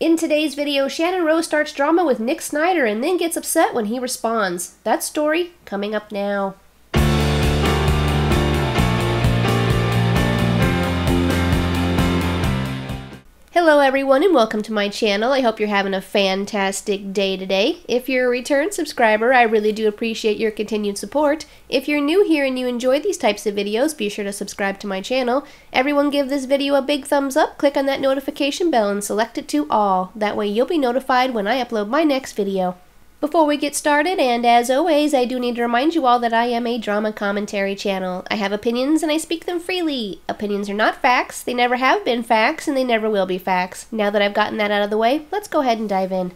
In today's video, Channon Rose starts drama with Nick Snider and then gets upset when he responds. That story coming up now. Hello everyone and welcome to my channel. I hope you're having a fantastic day today. If you're a return subscriber, I really do appreciate your continued support. If you're new here and you enjoy these types of videos, be sure to subscribe to my channel. Everyone give this video a big thumbs up, click on that notification bell and select it to all. That way you'll be notified when I upload my next video. Before we get started, and as always, I do need to remind you all that I am a drama commentary channel. I have opinions and I speak them freely. Opinions are not facts, they never have been facts, and they never will be facts. Now that I've gotten that out of the way, let's go ahead and dive in.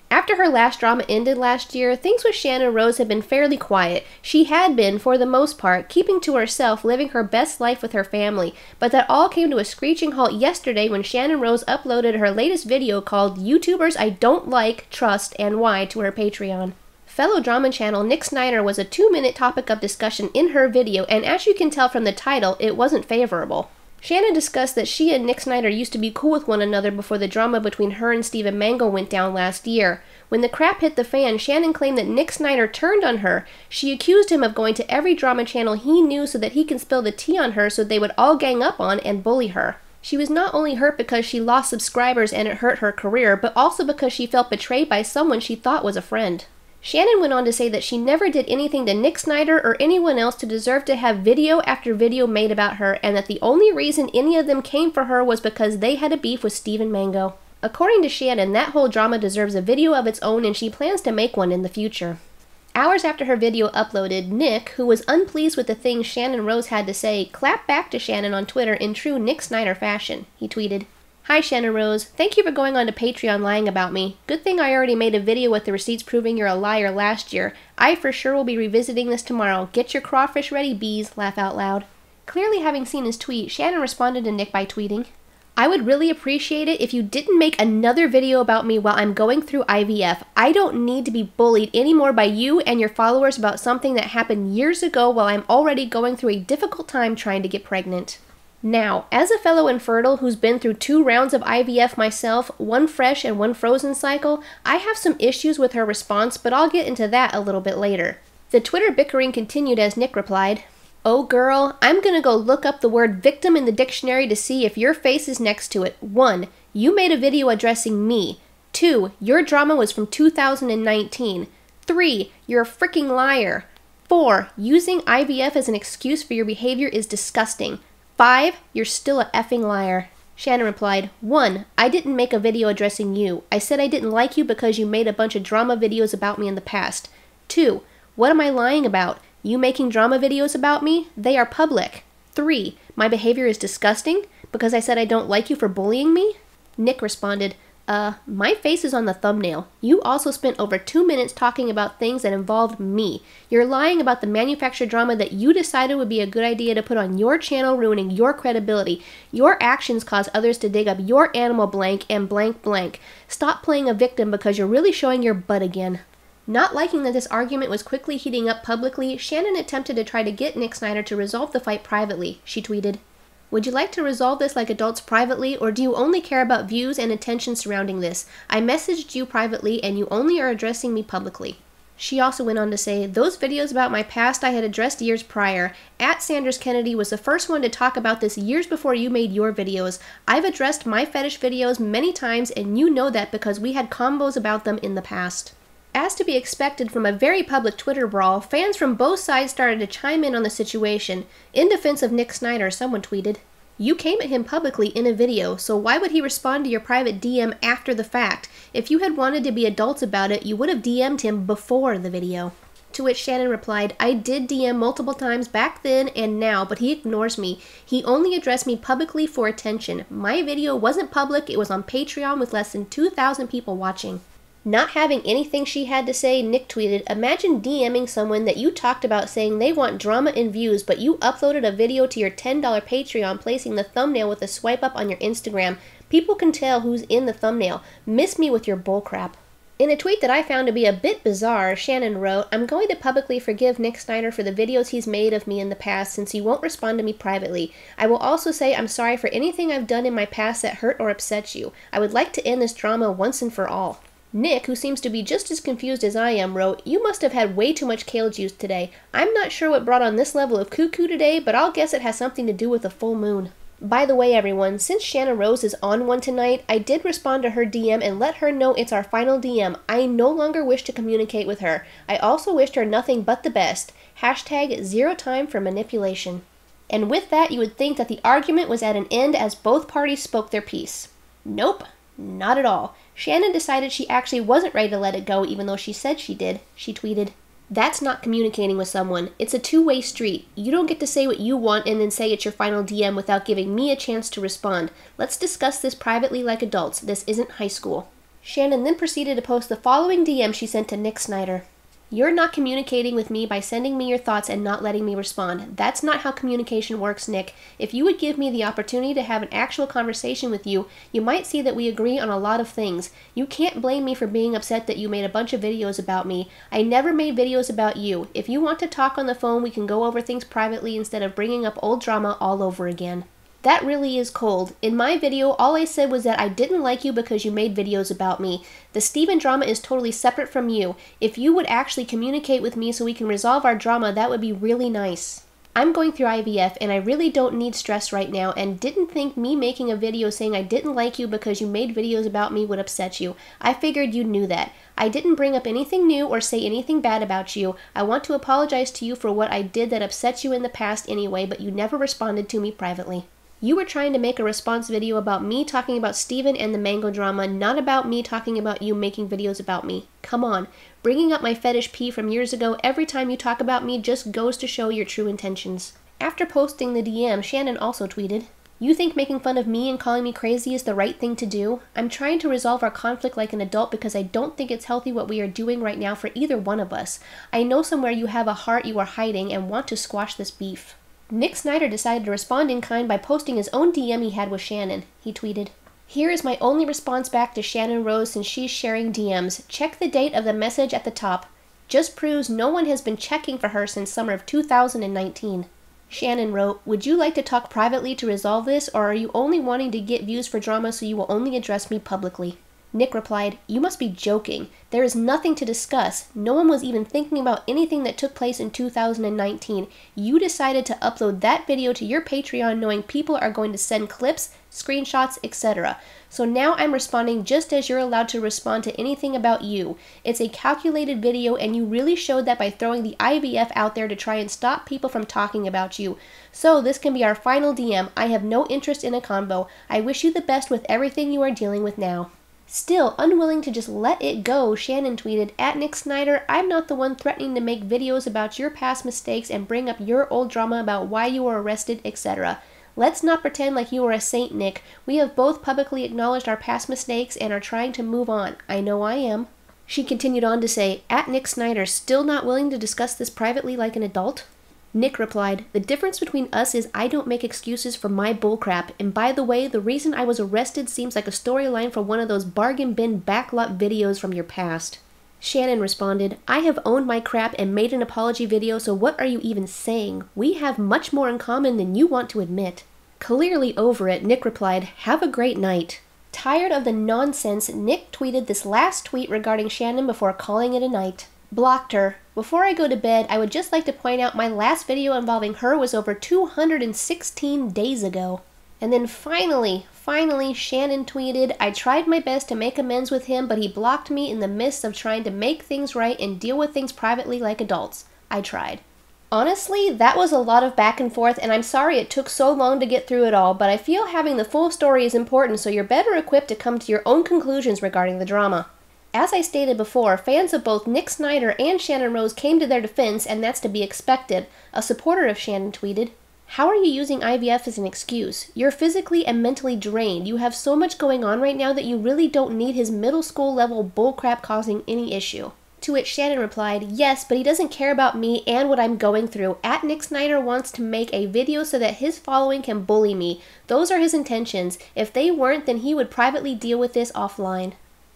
After her last drama ended last year, things with Channon Rose have been fairly quiet. She had been, for the most part, keeping to herself, living her best life with her family. But that all came to a screeching halt yesterday when Channon Rose uploaded her latest video called YouTubers I Don't Like, Trust, and Why to her Patreon. Fellow drama channel Nick Snider was a 2-minute topic of discussion in her video, and as you can tell from the title, it wasn't favorable. Shannon discussed that she and Nick Snider used to be cool with one another before the drama between her and Stephen Mango went down last year. When the crap hit the fan, Shannon claimed that Nick Snider turned on her. She accused him of going to every drama channel he knew so that he can spill the tea on her so they would all gang up on and bully her. She was not only hurt because she lost subscribers and it hurt her career, but also because she felt betrayed by someone she thought was a friend. Shannon went on to say that she never did anything to Nick Snider or anyone else to deserve to have video after video made about her, and that the only reason any of them came for her was because they had a beef with Stephen Mango. According to Shannon, that whole drama deserves a video of its own and she plans to make one in the future. Hours after her video uploaded, Nick, who was unpleased with the things Channon Rose had to say, clapped back to Shannon on Twitter in true Nick Snider fashion. He tweeted, "Hi Channon Rose, thank you for going on to Patreon lying about me. Good thing I already made a video with the receipts proving you're a liar last year. I for sure will be revisiting this tomorrow. Get your crawfish ready, bees, laugh out loud." Clearly having seen his tweet, Shannon responded to Nick by tweeting, "I would really appreciate it if you didn't make another video about me while I'm going through IVF. I don't need to be bullied anymore by you and your followers about something that happened years ago while I'm already going through a difficult time trying to get pregnant." Now, as a fellow infertile who's been through 2 rounds of IVF myself, 1 fresh and 1 frozen cycle, I have some issues with her response, but I'll get into that a little bit later. The Twitter bickering continued as Nick replied, "Oh girl, I'm gonna go look up the word victim in the dictionary to see if your face is next to it. 1. You made a video addressing me. 2. Your drama was from 2019. 3. You're a freaking liar. 4. Using IVF as an excuse for your behavior is disgusting. 5. You're still a effing liar." Shannon replied, 1. I didn't make a video addressing you. I said I didn't like you because you made a bunch of drama videos about me in the past. 2. What am I lying about? You making drama videos about me? They are public. 3. My behavior is disgusting because I said I don't like you for bullying me? Nick responded, my face is on the thumbnail. You also spent over 2 minutes talking about things that involved me. You're lying about the manufactured drama that you decided would be a good idea to put on your channel, ruining your credibility. Your actions cause others to dig up your animal blank and blank blank. Stop playing a victim because you're really showing your butt again. Not liking that this argument was quickly heating up publicly, Shannon attempted to try to get Nick Snider to resolve the fight privately. She tweeted, "Would you like to resolve this like adults privately, or do you only care about views and attention surrounding this? I messaged you privately and you only are addressing me publicly." She also went on to say, "Those videos about my past I had addressed years prior. @SandersKennedy was the first one to talk about this years before you made your videos. I've addressed my fetish videos many times and you know that because we had combos about them in the past." As to be expected from a very public Twitter brawl, fans from both sides started to chime in on the situation. In defense of Nick Snider, someone tweeted, "You came at him publicly in a video, so why would he respond to your private DM after the fact? If you had wanted to be adults about it, you would have DM'd him before the video." To which Shannon replied, "I did DM multiple times back then and now, but he ignores me. He only addressed me publicly for attention. My video wasn't public, it was on Patreon with less than 2,000 people watching." Not having anything she had to say, Nick tweeted, "Imagine DMing someone that you talked about saying they want drama and views, but you uploaded a video to your $10 Patreon placing the thumbnail with a swipe up on your Instagram. People can tell who's in the thumbnail. Miss me with your bullcrap." In a tweet that I found to be a bit bizarre, Channon wrote, "I'm going to publicly forgive Nick Snider for the videos he's made of me in the past since he won't respond to me privately. I will also say I'm sorry for anything I've done in my past that hurt or upset you. I would like to end this drama once and for all." Nick, who seems to be just as confused as I am, wrote, "You must have had way too much kale juice today. I'm not sure what brought on this level of cuckoo today, but I'll guess it has something to do with the full moon." By the way, everyone, since Channon Rose is on one tonight, I did respond to her DM and let her know it's our final DM. I no longer wish to communicate with her. I also wished her nothing but the best. Hashtag 0 time for manipulation. And with that, you would think that the argument was at an end as both parties spoke their piece. Nope, not at all. Channon decided she actually wasn't ready to let it go even though she said she did. She tweeted, "That's not communicating with someone. It's a two-way street. You don't get to say what you want and then say it's your final DM without giving me a chance to respond. Let's discuss this privately like adults. This isn't high school." Channon then proceeded to post the following DM she sent to Nick Snider. "You're not communicating with me by sending me your thoughts and not letting me respond. That's not how communication works, Nick. If you would give me the opportunity to have an actual conversation with you, you might see that we agree on a lot of things. You can't blame me for being upset that you made a bunch of videos about me. I never made videos about you. If you want to talk on the phone, we can go over things privately instead of bringing up old drama all over again." That really is cold. In my video, all I said was that I didn't like you because you made videos about me. The Steven drama is totally separate from you. If you would actually communicate with me so we can resolve our drama, that would be really nice. I'm going through IVF and I really don't need stress right now and didn't think me making a video saying I didn't like you because you made videos about me would upset you. I figured you knew that. I didn't bring up anything new or say anything bad about you. I want to apologize to you for what I did that upset you in the past anyway, but you never responded to me privately. You were trying to make a response video about me talking about Steven and the mango drama, not about me talking about you making videos about me. Come on. Bringing up my fetish pee from years ago every time you talk about me just goes to show your true intentions. After posting the DM, Channon also tweeted, "You think making fun of me and calling me crazy is the right thing to do? I'm trying to resolve our conflict like an adult because I don't think it's healthy what we are doing right now for either one of us. I know somewhere you have a heart you are hiding and want to squash this beef." Nick Snider decided to respond in kind by posting his own DM he had with Channon. He tweeted, "Here is my only response back to Channon Rose since she's sharing DMs. Check the date of the message at the top. Just proves no one has been checking for her since summer of 2019. Channon wrote, "Would you like to talk privately to resolve this, or are you only wanting to get views for drama so you will only address me publicly?" Nick replied, "You must be joking. There is nothing to discuss. No one was even thinking about anything that took place in 2019. You decided to upload that video to your Patreon knowing people are going to send clips, screenshots, etc. So now I'm responding just as you're allowed to respond to anything about you. It's a calculated video and you really showed that by throwing the IVF out there to try and stop people from talking about you. So this can be our final DM. I have no interest in a convo. I wish you the best with everything you are dealing with now." Still unwilling to just let it go, Channon tweeted, "At Nick Snider, I'm not the one threatening to make videos about your past mistakes and bring up your old drama about why you were arrested, etc. Let's not pretend like you are a saint, Nick. We have both publicly acknowledged our past mistakes and are trying to move on. I know I am." She continued on to say, "At Nick Snider, still not willing to discuss this privately like an adult?" Nick replied, "The difference between us is I don't make excuses for my bullcrap, and by the way, the reason I was arrested seems like a storyline for one of those bargain bin backlot videos from your past." Channon responded, "I have owned my crap and made an apology video, so what are you even saying? We have much more in common than you want to admit." Clearly over it, Nick replied, "Have a great night." Tired of the nonsense, Nick tweeted this last tweet regarding Channon before calling it a night. Blocked her. "Before I go to bed, I would just like to point out my last video involving her was over 216 days ago." And then finally, Channon tweeted, "I tried my best to make amends with him, but he blocked me in the midst of trying to make things right and deal with things privately like adults. I tried." Honestly, that was a lot of back and forth, and I'm sorry it took so long to get through it all, but I feel having the full story is important so you're better equipped to come to your own conclusions regarding the drama. As I stated before, fans of both Nick Snider and Channon Rose came to their defense, and that's to be expected. A supporter of Channon tweeted, "How are you using IVF as an excuse? You're physically and mentally drained. You have so much going on right now that you really don't need his middle school level bullcrap causing any issue." To which Channon replied, "Yes, but he doesn't care about me and what I'm going through. At Nick Snider wants to make a video so that his following can bully me. Those are his intentions. If they weren't, then he would privately deal with this offline."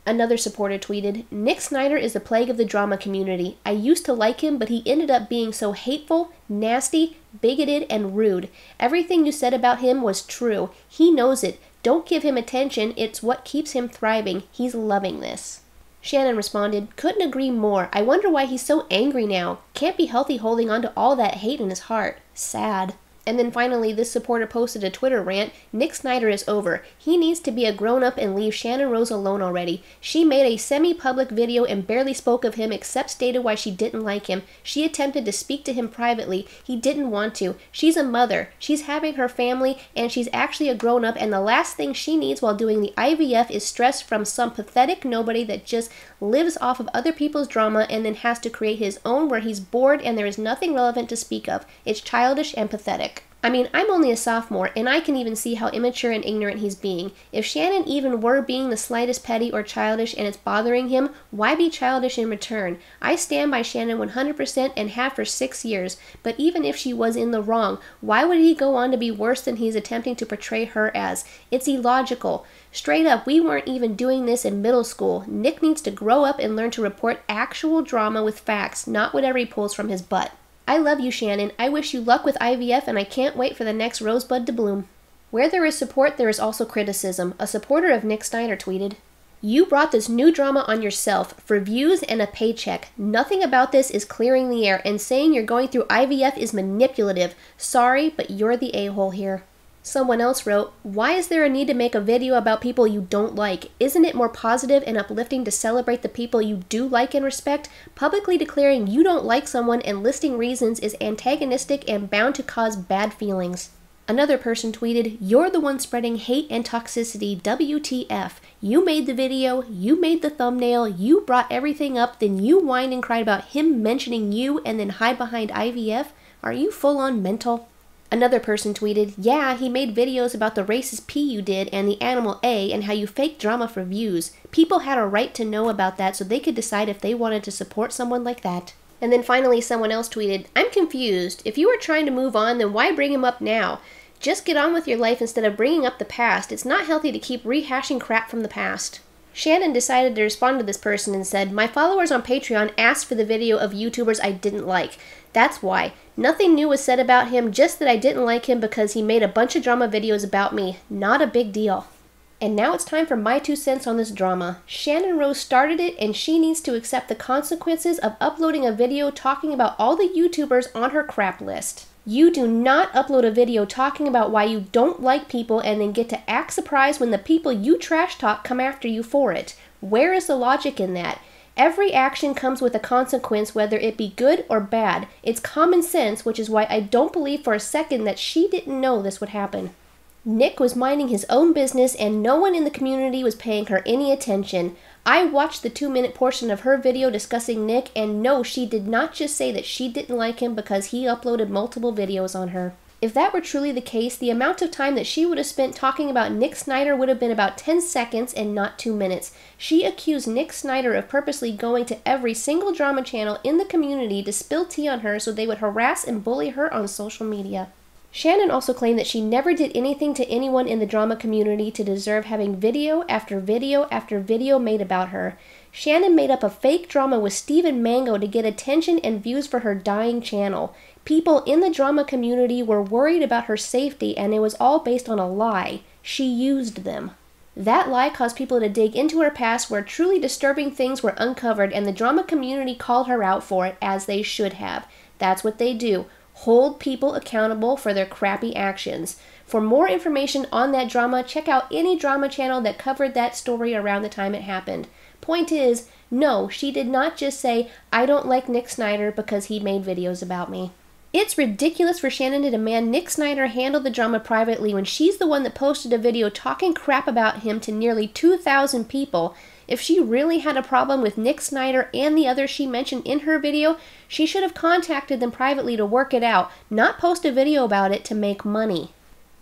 Another supporter tweeted, Nick Snider is the plague of the drama community. I used to like him, but he ended up being so hateful, nasty, bigoted, and rude. Everything you said about him was true. He knows it. Don't give him attention. It's what keeps him thriving. He's loving this. Shannon responded, couldn't agree more. I wonder why he's so angry now. Can't be healthy holding on to all that hate in his heart. Sad. And then finally, this supporter posted a Twitter rant, Nick Snider is over. He needs to be a grown-up and leave Channon Rose alone already. She made a semi-public video and barely spoke of him except stated why she didn't like him. She attempted to speak to him privately. He didn't want to. She's a mother. She's having her family, and she's actually a grown-up, and the last thing she needs while doing the IVF is stress from some pathetic nobody that just lives off of other people's drama and then has to create his own where he's bored and there is nothing relevant to speak of. It's childish and pathetic. I mean, I'm only a sophomore, and I can even see how immature and ignorant he's being. If Shannon even were being the slightest petty or childish and it's bothering him, why be childish in return? I stand by Shannon 100% and have for 6 years, but even if she was in the wrong, why would he go on to be worse than he's attempting to portray her as? It's illogical. Straight up, we weren't even doing this in middle school. Nick needs to grow up and learn to report actual drama with facts, not whatever he pulls from his butt. I love you, Shannon. I wish you luck with IVF, and I can't wait for the next rosebud to bloom. Where there is support, there is also criticism. A supporter of Nick Snider tweeted, you brought this new drama on yourself for views and a paycheck. Nothing about this is clearing the air, and saying you're going through IVF is manipulative. Sorry, but you're the a-hole here. Someone else wrote, why is there a need to make a video about people you don't like? Isn't it more positive and uplifting to celebrate the people you do like and respect? Publicly declaring you don't like someone and listing reasons is antagonistic and bound to cause bad feelings. Another person tweeted, you're the one spreading hate and toxicity, WTF. You made the video, you made the thumbnail, you brought everything up, then you whined and cried about him mentioning you and then hide behind IVF? Are you full on mental? Another person tweeted, yeah, he made videos about the racist pee you did and the animal A and how you faked drama for views. People had a right to know about that so they could decide if they wanted to support someone like that. And then finally someone else tweeted, I'm confused. If you were trying to move on, then why bring him up now? Just get on with your life instead of bringing up the past. It's not healthy to keep rehashing crap from the past. Shannon decided to respond to this person and said, my followers on Patreon asked for the video of YouTubers I didn't like. That's why. Nothing new was said about him, just that I didn't like him because he made a bunch of drama videos about me. Not a big deal. And now it's time for my 2 cents on this drama. Channon Rose started it, and she needs to accept the consequences of uploading a video talking about all the YouTubers on her crap list. You do not upload a video talking about why you don't like people and then get to act surprised when the people you trash talk come after you for it. Where is the logic in that? Every action comes with a consequence, whether it be good or bad. It's common sense, which is why I don't believe for a second that she didn't know this would happen. Nick was minding his own business and no one in the community was paying her any attention. I watched the 2-minute portion of her video discussing Nick, and no, she did not just say that she didn't like him because he uploaded multiple videos on her. If that were truly the case, the amount of time that she would have spent talking about Nick Snider would have been about 10 seconds and not 2 minutes. She accused Nick Snider of purposely going to every single drama channel in the community to spill tea on her so they would harass and bully her on social media. Shannon also claimed that she never did anything to anyone in the drama community to deserve having video after video after video made about her. Shannon made up a fake drama with Stephen Mango to get attention and views for her dying channel. People in the drama community were worried about her safety, and it was all based on a lie. She used them. That lie caused people to dig into her past where truly disturbing things were uncovered, and the drama community called her out for it, as they should have. That's what they do. Hold people accountable for their crappy actions. For more information on that drama, check out any drama channel that covered that story around the time it happened. Point is, no, she did not just say, I don't like Nick Snider because he made videos about me. It's ridiculous for Shannon to demand Nick Snider handle the drama privately when she's the one that posted a video talking crap about him to nearly 2,000 people. If she really had a problem with Nick Snider and the others she mentioned in her video, she should have contacted them privately to work it out, not post a video about it to make money.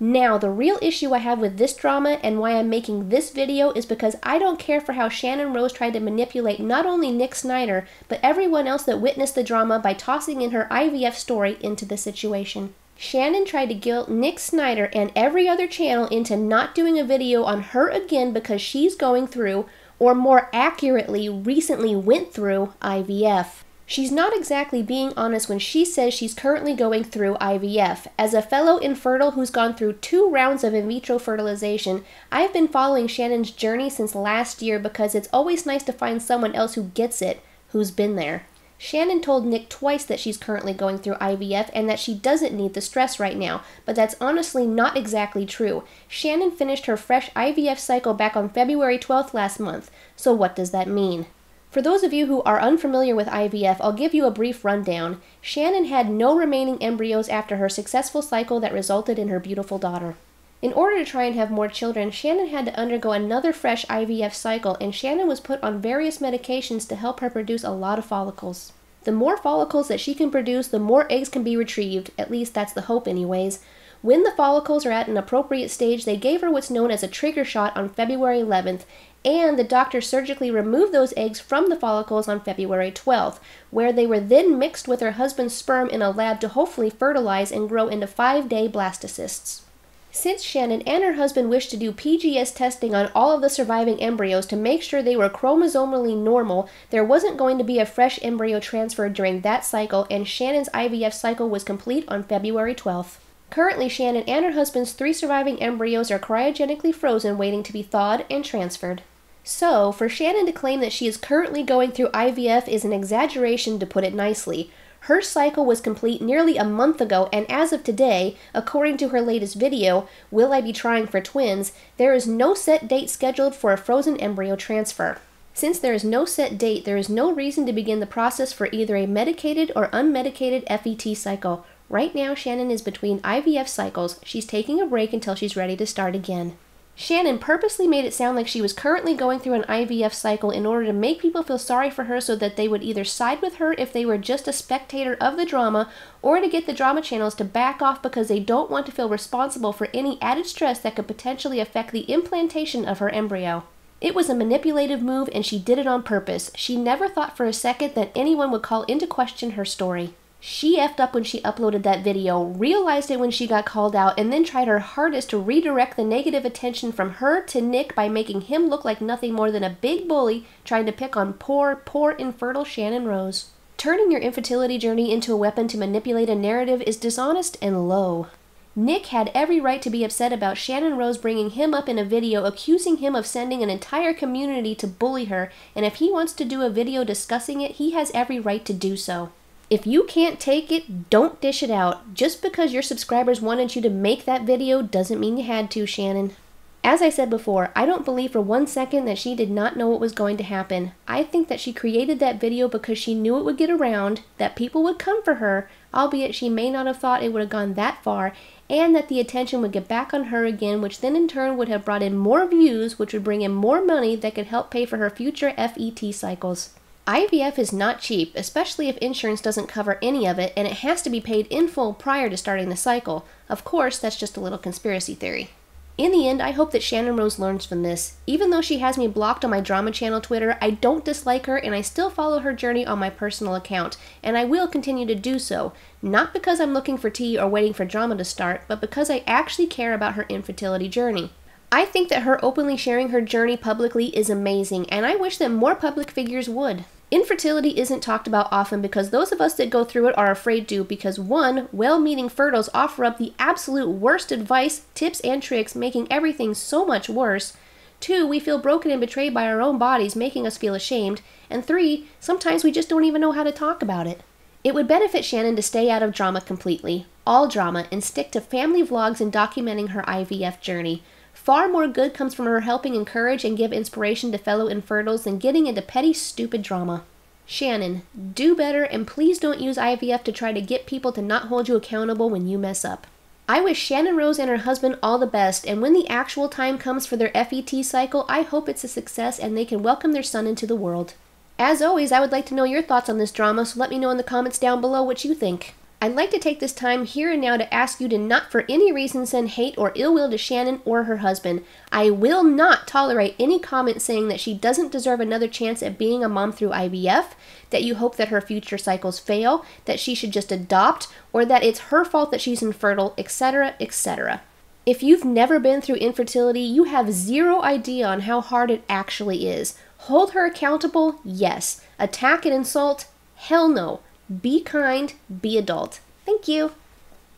Now, the real issue I have with this drama and why I'm making this video is because I don't care for how Channon Rose tried to manipulate not only Nick Snider, but everyone else that witnessed the drama by tossing in her IVF story into the situation. Shannon tried to guilt Nick Snider and every other channel into not doing a video on her again because she's going through or more accurately, recently went through IVF. She's not exactly being honest when she says she's currently going through IVF. As a fellow infertile who's gone through 2 rounds of in vitro fertilization, I've been following Shannon's journey since last year because it's always nice to find someone else who gets it, who's been there. Shannon told Nick twice that she's currently going through IVF and that she doesn't need the stress right now, but that's honestly not exactly true. Shannon finished her fresh IVF cycle back on February 12th last month, so what does that mean? For those of you who are unfamiliar with IVF, I'll give you a brief rundown. Shannon had no remaining embryos after her successful cycle that resulted in her beautiful daughter. In order to try and have more children, Shannon had to undergo another fresh IVF cycle, and Shannon was put on various medications to help her produce a lot of follicles. The more follicles that she can produce, the more eggs can be retrieved, at least that's the hope anyways. When the follicles are at an appropriate stage, they gave her what's known as a trigger shot on February 11th, and the doctor surgically removed those eggs from the follicles on February 12th, where they were then mixed with her husband's sperm in a lab to hopefully fertilize and grow into 5-day blastocysts. Since Shannon and her husband wished to do PGS testing on all of the surviving embryos to make sure they were chromosomally normal, there wasn't going to be a fresh embryo transfer during that cycle, and Shannon's IVF cycle was complete on February 12th. Currently, Shannon and her husband's 3 surviving embryos are cryogenically frozen, waiting to be thawed and transferred. So, for Shannon to claim that she is currently going through IVF is an exaggeration, to put it nicely. Her cycle was complete nearly a month ago, and as of today, according to her latest video, Will I Be Trying for Twins, there is no set date scheduled for a frozen embryo transfer. Since there is no set date, there is no reason to begin the process for either a medicated or unmedicated FET cycle. Right now, Shannon is between IVF cycles. She's taking a break until she's ready to start again. Shannon purposely made it sound like she was currently going through an IVF cycle in order to make people feel sorry for her so that they would either side with her if they were just a spectator of the drama, or to get the drama channels to back off because they don't want to feel responsible for any added stress that could potentially affect the implantation of her embryo. It was a manipulative move, and she did it on purpose. She never thought for a second that anyone would call into question her story. She effed up when she uploaded that video, realized it when she got called out, and then tried her hardest to redirect the negative attention from her to Nick by making him look like nothing more than a big bully trying to pick on poor infertile Channon Rose. Turning your infertility journey into a weapon to manipulate a narrative is dishonest and low. Nick had every right to be upset about Channon Rose bringing him up in a video accusing him of sending an entire community to bully her, and if he wants to do a video discussing it, he has every right to do so. If you can't take it, don't dish it out. Just because your subscribers wanted you to make that video doesn't mean you had to, Shannon. As I said before, I don't believe for 1 second that she did not know what was going to happen. I think that she created that video because she knew it would get around, that people would come for her, albeit she may not have thought it would have gone that far, and that the attention would get back on her again, which then in turn would have brought in more views, which would bring in more money that could help pay for her future FET cycles. IVF is not cheap, especially if insurance doesn't cover any of it, and it has to be paid in full prior to starting the cycle. Of course, that's just a little conspiracy theory. In the end, I hope that Channon Rose learns from this. Even though she has me blocked on my drama channel Twitter, I don't dislike her, and I still follow her journey on my personal account, and I will continue to do so. Not because I'm looking for tea or waiting for drama to start, but because I actually care about her infertility journey. I think that her openly sharing her journey publicly is amazing, and I wish that more public figures would. Infertility isn't talked about often because those of us that go through it are afraid to, because 1, well-meaning fertiles offer up the absolute worst advice, tips, and tricks, making everything so much worse. 2, we feel broken and betrayed by our own bodies, making us feel ashamed. And 3, sometimes we just don't even know how to talk about it. It would benefit Shannon to stay out of drama completely, all drama, and stick to family vlogs and documenting her IVF journey. Far more good comes from her helping encourage and give inspiration to fellow infertiles than getting into petty, stupid drama. Shannon, do better, and please don't use IVF to try to get people to not hold you accountable when you mess up. I wish Channon Rose and her husband all the best, and when the actual time comes for their FET cycle, I hope it's a success and they can welcome their son into the world. As always, I would like to know your thoughts on this drama, so let me know in the comments down below what you think. I'd like to take this time here and now to ask you to not for any reason send hate or ill will to Shannon or her husband. I will not tolerate any comment saying that she doesn't deserve another chance at being a mom through IVF, that you hope that her future cycles fail, that she should just adopt, or that it's her fault that she's infertile, etc., etc. If you've never been through infertility, you have zero idea on how hard it actually is. Hold her accountable? Yes. Attack and insult? Hell no. Be kind, be adult. Thank you.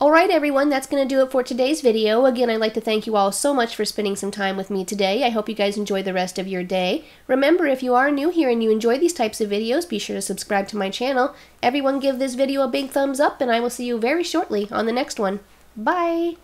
Alright everyone, that's going to do it for today's video. Again, I'd like to thank you all so much for spending some time with me today. I hope you guys enjoy the rest of your day. Remember, if you are new here and you enjoy these types of videos, be sure to subscribe to my channel. Everyone give this video a big thumbs up, and I will see you very shortly on the next one. Bye!